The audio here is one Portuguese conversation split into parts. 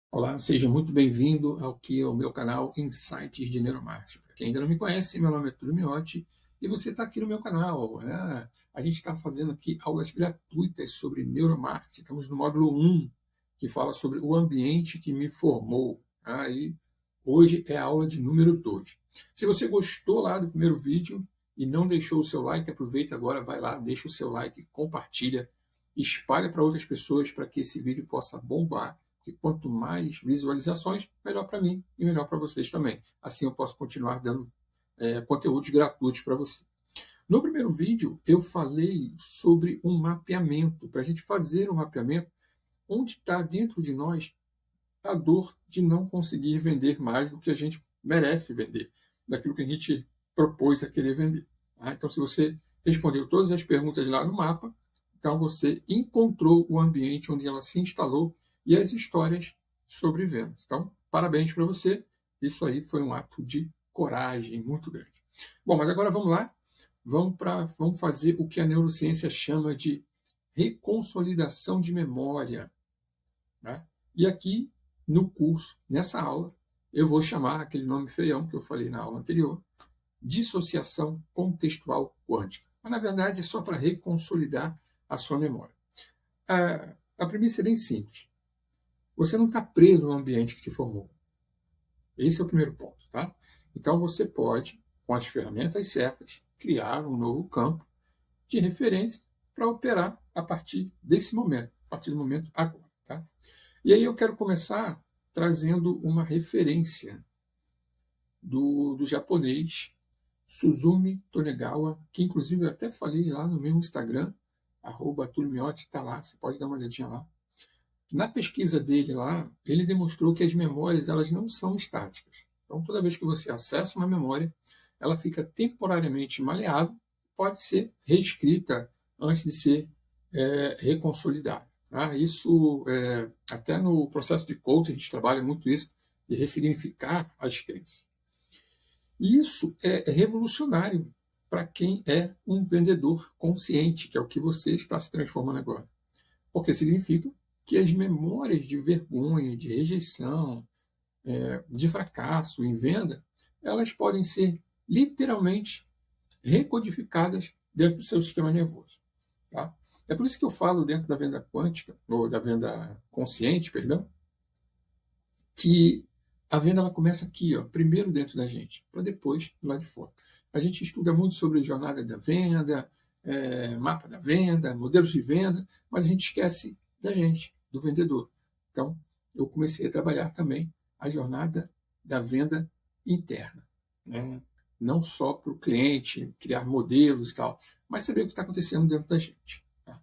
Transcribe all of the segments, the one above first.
Olá, seja muito bem-vindo ao meu canal Insights de Neuromarketing. Para quem ainda não me conhece, meu nome é Túlio Miotti e você está aqui no meu canal. A gente está fazendo aqui aulas gratuitas sobre neuromarketing. Estamos no módulo 1, que fala sobre o ambiente que me formou. E hoje é a aula de número 2. Se você gostou lá do primeiro vídeo e não deixou o seu like, aproveita agora, vai lá, deixa o seu like, compartilha, espalha para outras pessoas para que esse vídeo possa bombar. E quanto mais visualizações, melhor para mim e melhor para vocês também. Assim eu posso continuar dando conteúdos gratuitos para você. No primeiro vídeo, eu falei sobre um mapeamento, para a gente fazer um mapeamento onde está dentro de nós a dor de não conseguir vender mais do que a gente merece vender, daquilo que a gente propôs a querer vender. Então, se você respondeu todas as perguntas lá no mapa, então você encontrou o ambiente onde ela se instalou e as histórias sobre vendas. Então, parabéns para você. Isso aí foi um ato de coragem muito grande. Bom, mas agora vamos lá. Vamos fazer o que a neurociência chama de reconsolidação de memória. E aqui, no curso, nessa aula, eu vou chamar aquele nome feião que eu falei na aula anterior, dissociação contextual quântica. Mas, na verdade, é só para reconsolidar a sua memória. A premissa é bem simples. Você não está preso no ambiente que te formou. Esse é o primeiro ponto. Tá? Então, você pode, com as ferramentas certas, criar um novo campo de referência para operar a partir desse momento, a partir do momento agora. Tá? E aí eu quero começar trazendo uma referência do japonês Suzumi Tonegawa, que inclusive eu até falei lá no meu Instagram, @tulmiotti, está lá, você pode dar uma olhadinha lá. Na pesquisa dele lá, ele demonstrou que as memórias elas não são estáticas. Então, toda vez que você acessa uma memória, ela fica temporariamente maleável, pode ser reescrita antes de ser reconsolidada. Isso, até no processo de coaching, a gente trabalha muito isso, de ressignificar as crenças. E isso é revolucionário para quem é um vendedor consciente, que é o que você está se transformando agora. Porque significa que as memórias de vergonha, de rejeição, de fracasso em venda, elas podem ser literalmente recodificadas dentro do seu sistema nervoso. Tá? É por isso que eu falo dentro da venda quântica, ou da venda consciente, perdão, que a venda ela começa aqui, primeiro dentro da gente, para depois lá de fora. A gente estuda muito sobre jornada da venda, mapa da venda, modelos de venda, mas a gente esquece da gente, do vendedor. Então, eu comecei a trabalhar também a jornada da venda interna. Né? Não só para o cliente, criar modelos e tal, mas saber o que está acontecendo dentro da gente. Tá?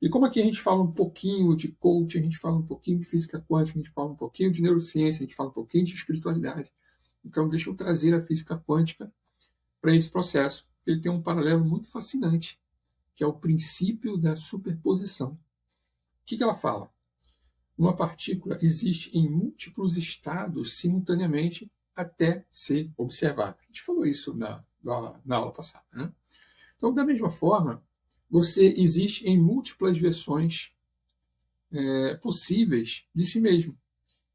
E como aqui a gente fala um pouquinho de coaching, a gente fala um pouquinho de física quântica, a gente fala um pouquinho de neurociência, a gente fala um pouquinho de espiritualidade. Então, deixa eu trazer a física quântica para esse processo. Ele tem um paralelo muito fascinante, que é o princípio da superposição. O que ela fala? Uma partícula existe em múltiplos estados simultaneamente até ser observada. A gente falou isso na aula passada. Né? Então, da mesma forma, você existe em múltiplas versões possíveis de si mesmo.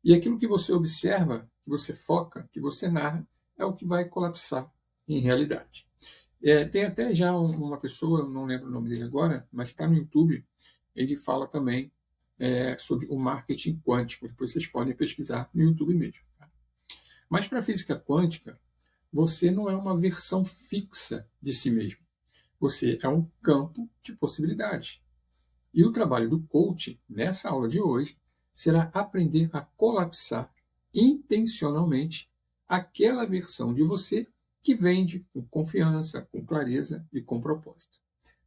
E aquilo que você observa, que você foca, que você narra, é o que vai colapsar em realidade. Tem até já uma pessoa, eu não lembro o nome dele agora, mas está no YouTube, ele fala também sobre o marketing quântico. Depois vocês podem pesquisar no YouTube mesmo. Tá? Mas para a física quântica, você não é uma versão fixa de si mesmo. Você é um campo de possibilidades. E o trabalho do coach, nessa aula de hoje, será aprender a colapsar intencionalmente aquela versão de você que vende com confiança, com clareza e com propósito.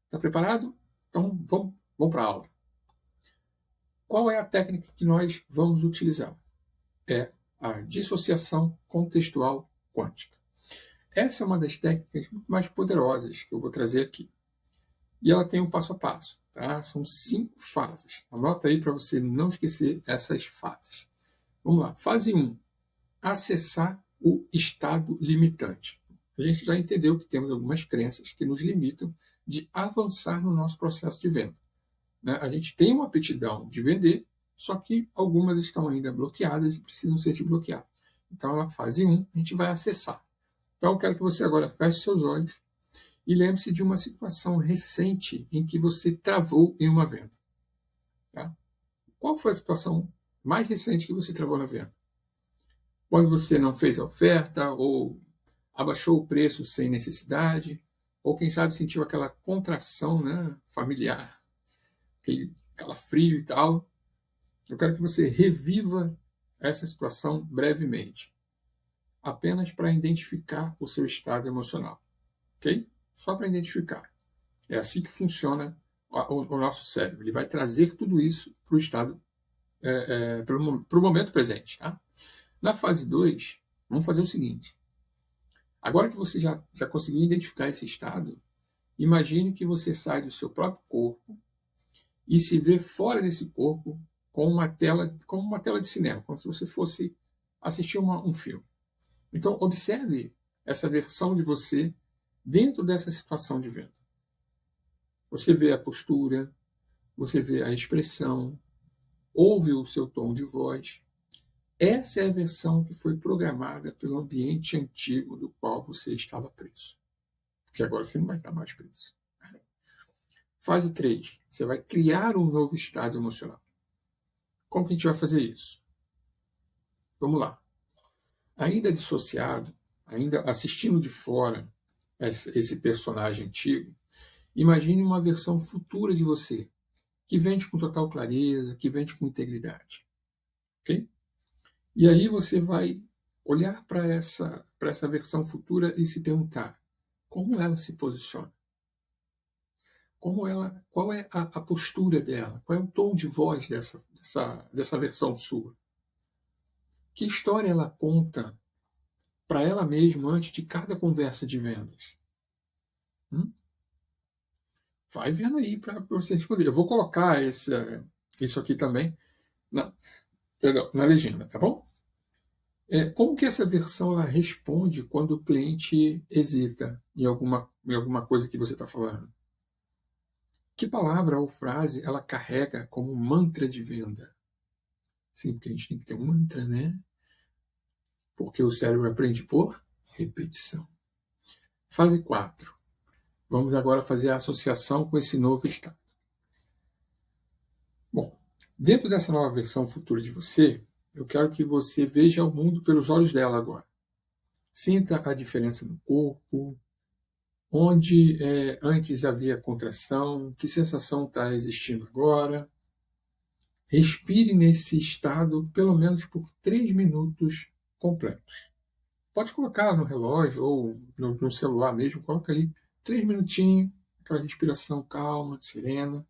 Está preparado? Então vamos para a aula. Qual é a técnica que nós vamos utilizar? É a dissociação contextual quântica. Essa é uma das técnicas muito mais poderosas que eu vou trazer aqui. E ela tem um passo a passo. Tá? São 5 fases. Anota aí para você não esquecer essas fases. Vamos lá. Fase 1. Acessar o estado limitante. A gente já entendeu que temos algumas crenças que nos limitam de avançar no nosso processo de venda. Né? A gente tem uma aptidão de vender, Só que algumas estão ainda bloqueadas e precisam ser desbloqueadas. Então, na fase 1, a gente vai acessar. Então, eu quero que você agora feche seus olhos e lembre-se de uma situação recente em que você travou em uma venda. Tá? Qual foi a situação mais recente que você travou na venda? Quando você não fez a oferta, ou abaixou o preço sem necessidade, ou quem sabe sentiu aquela contração, né, familiar, aquele calafrio e tal. Eu quero que você reviva essa situação brevemente, apenas para identificar o seu estado emocional, ok? Só para identificar. É assim que funciona o nosso cérebro. Ele vai trazer tudo isso para o estado, para o momento presente. Tá? Na fase 2, vamos fazer o seguinte. Agora que você já conseguiu identificar esse estado, imagine que você sai do seu próprio corpo e se vê fora desse corpo como uma tela de cinema, como se você fosse assistir um filme. Então, observe essa versão de você dentro dessa situação de venda. Você vê a postura, você vê a expressão, ouve o seu tom de voz. Essa é a versão que foi programada pelo ambiente antigo do qual você estava preso. Porque agora você não vai estar mais preso. Fase 3. Você vai criar um novo estado emocional. Como que a gente vai fazer isso? Vamos lá. Ainda dissociado, ainda assistindo de fora esse personagem antigo, imagine uma versão futura de você, que vende com total clareza, que vende com integridade. Ok? E aí você vai olhar para essa versão futura e se perguntar como ela se posiciona. Qual é a postura dela? Qual é o tom de voz dessa versão sua? Que história ela conta para ela mesma antes de cada conversa de vendas? Vai vendo aí para você responder. Eu vou colocar isso aqui também na legenda, tá bom? Como que essa versão ela responde quando o cliente hesita em alguma coisa que você está falando? Que palavra ou frase ela carrega como mantra de venda? Sim, porque a gente tem que ter um mantra, né? Porque o cérebro aprende por repetição. Fase 4. Vamos agora fazer a associação com esse novo estado. Bom, dentro dessa nova versão futura de você, eu quero que você veja o mundo pelos olhos dela agora. Sinta a diferença no corpo, onde antes havia contração, que sensação está existindo agora. Respire nesse estado pelo menos por 3 minutos completos. Pode colocar no relógio ou no celular mesmo, coloca ali 3 minutinhos, aquela respiração calma, serena,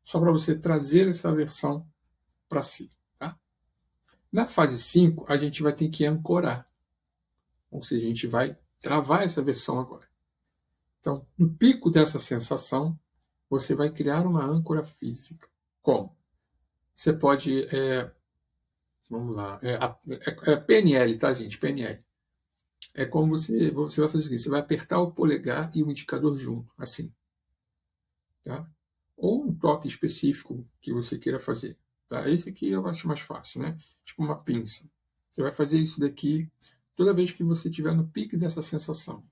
só para você trazer essa versão para si. Tá? Na fase 5, a gente vai ter que ancorar, ou seja, a gente vai travar essa versão agora. Então, no pico dessa sensação, você vai criar uma âncora física. Como? Você pode, vamos lá, PNL, tá, gente? PNL. É como você vai fazer o seguinte, você vai apertar o polegar e o indicador junto, assim. Tá? Ou um toque específico que você queira fazer. Tá? Esse aqui eu acho mais fácil, né? Tipo uma pinça. Você vai fazer isso daqui toda vez que você estiver no pico dessa sensação.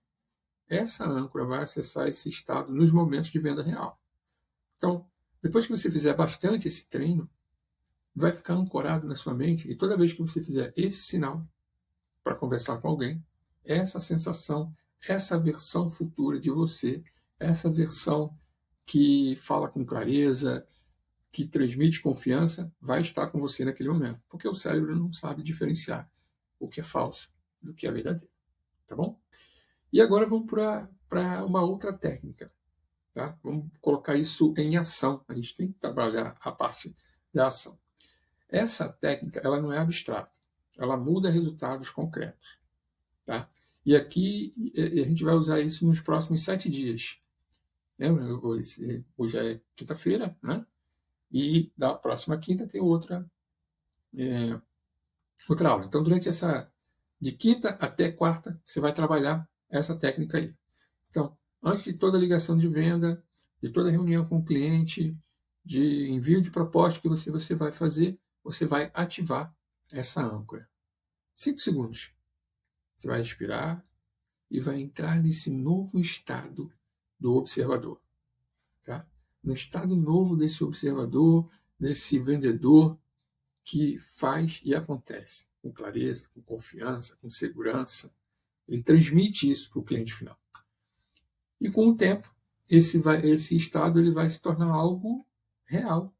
Essa âncora vai acessar esse estado nos momentos de venda real. Então, depois que você fizer bastante esse treino, vai ficar ancorado na sua mente e toda vez que você fizer esse sinal para conversar com alguém, essa sensação, essa versão futura de você, essa versão que fala com clareza, que transmite confiança, vai estar com você naquele momento, porque o cérebro não sabe diferenciar o que é falso do que é verdadeiro, tá bom? E agora vamos para uma outra técnica, tá? Vamos colocar isso em ação, a gente tem que trabalhar a parte da ação. Essa técnica, ela não é abstrata, ela muda resultados concretos, tá? E aqui a gente vai usar isso nos próximos 7 dias. Lembra? Hoje é quinta-feira, né? E da próxima quinta tem outra aula. Então, de quinta até quarta, você vai trabalhar essa técnica aí. Então, antes de toda ligação de venda, de toda reunião com o cliente, de envio de proposta que você vai fazer, você vai ativar essa âncora. 5 segundos. Você vai respirar e vai entrar nesse novo estado do observador. Tá? No estado novo desse observador, desse vendedor que faz e acontece com clareza, com confiança, com segurança. Ele transmite isso para o cliente final. E com o tempo, esse estado ele vai se tornar algo real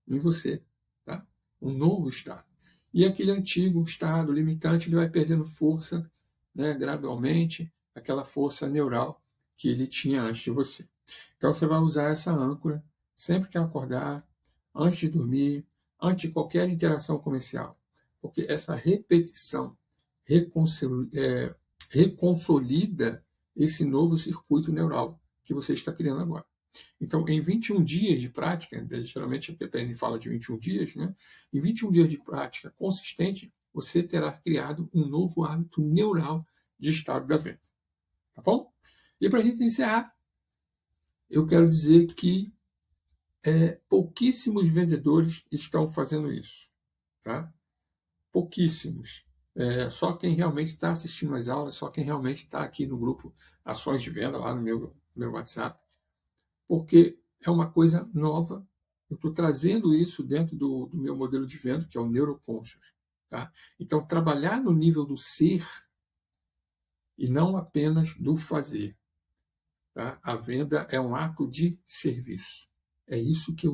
em você. Tá? Um novo estado. E aquele antigo estado limitante ele vai perdendo força, né, gradualmente, aquela força neural que ele tinha antes de você. Então você vai usar essa âncora sempre que acordar, antes de dormir, antes de qualquer interação comercial. Porque essa repetição reconsolida esse novo circuito neural que você está criando agora. Então, em 21 dias de prática, geralmente a PPN fala de 21 dias, né? Em 21 dias de prática consistente, você terá criado um novo hábito neural de estado da venda. Tá bom? E para a gente encerrar, eu quero dizer que pouquíssimos vendedores estão fazendo isso. Tá? Pouquíssimos. Só quem realmente está assistindo às aulas, só quem realmente está aqui no grupo Ações de Venda, lá no meu WhatsApp, porque é uma coisa nova. Eu estou trazendo isso dentro do meu modelo de venda, que é o Neuroconscious. Tá? Então, trabalhar no nível do ser e não apenas do fazer. Tá? A venda é um ato de serviço. É isso que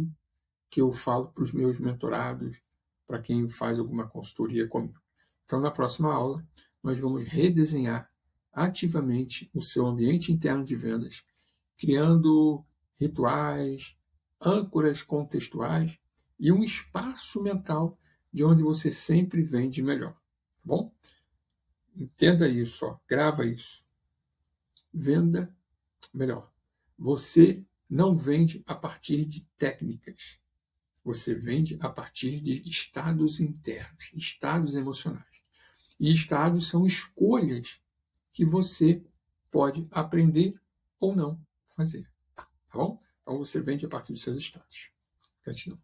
eu falo para os meus mentorados, para quem faz alguma consultoria comigo. Então, na próxima aula, nós vamos redesenhar ativamente o seu ambiente interno de vendas, criando rituais, âncoras contextuais e um espaço mental de onde você sempre vende melhor. Tá bom? Entenda isso, ó, grava isso. Venda melhor. Você não vende a partir de técnicas. Você vende a partir de estados internos, estados emocionais. E estados são escolhas que você pode aprender ou não fazer. Tá bom? Então você vende a partir dos seus estados. Gratidão.